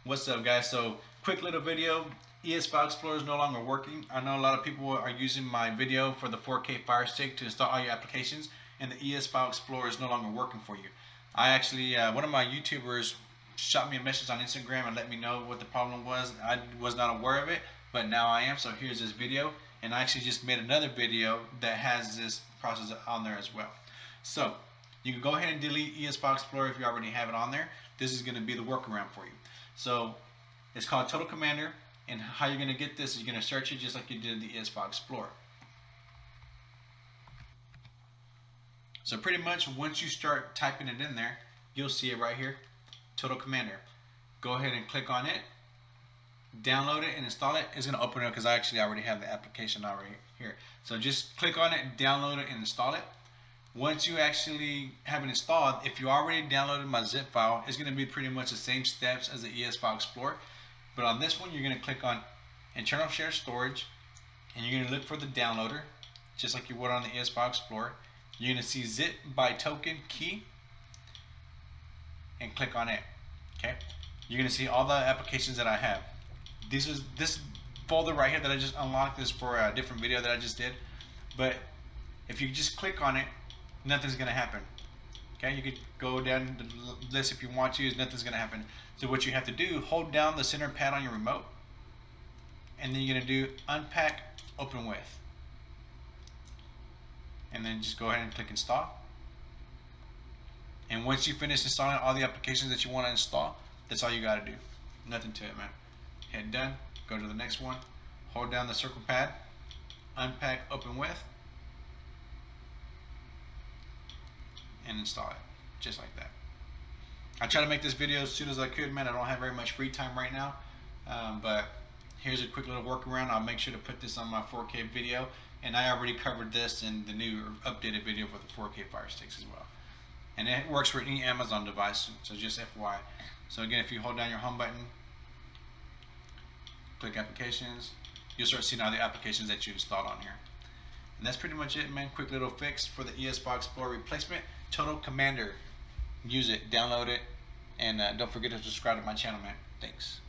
What's up, guys? So quick little video. ES File Explorer is no longer working. I know a lot of people are using my video for the 4K Fire Stick to install all your applications, and the ES File Explorer is no longer working for you. I actually, one of my YouTubers shot me a message on Instagram and let me know what the problem was. I was not aware of it, but now I am. So here's this video, and I actually just made another video that has this process on there as well. So you can go ahead and delete ES File Explorer if you already have it on there. This is going to be the workaround for you. So it's called Total Commander, and how you're going to get this is you're going to search it just like you did the ES File Explorer. So pretty much once you start typing it in there, you'll see it right here, Total Commander. Go ahead and click on it, download it and install it. It's going to open it up because I actually already have the application already here. So just click on it, download it and install it. Once you actually have it installed, if you already downloaded my zip file, it's going to be pretty much the same steps as the ES File Explorer. But on this one, you're going to click on Internal Shared Storage, and you're going to look for the downloader, just like you would on the ES File Explorer. You're going to see Zip by Token Key, and click on it. Okay, you're going to see all the applications that I have. This folder right here that I just unlocked is for a different video that I just did. But if you just click on it, nothing's going to happen. Okay, you could go down the list if you want to, nothing's going to happen. So what you have to do, hold down the center pad on your remote, and then you're going to do Unpack, Open With. And then just go ahead and click Install. And once you finish installing all the applications that you want to install, that's all you got to do. Nothing to it, man. Hit Done, go to the next one, hold down the circle pad, Unpack, Open With, and install it just like that. I try to make this video as soon as I could, man. I don't have very much free time right now, but here's a quick little workaround. I'll make sure to put this on my 4K video, and I already covered this in the new updated video for the 4K Fire Sticks as well. And it works for any Amazon device, so just FYI. So again, if you hold down your home button, click Applications, you'll start seeing all the applications that you installed on here. And that's pretty much it, man. Quick little fix for the ES File Explorer replacement. Total Commander. Use it, download it, and don't forget to subscribe to my channel, man. Thanks.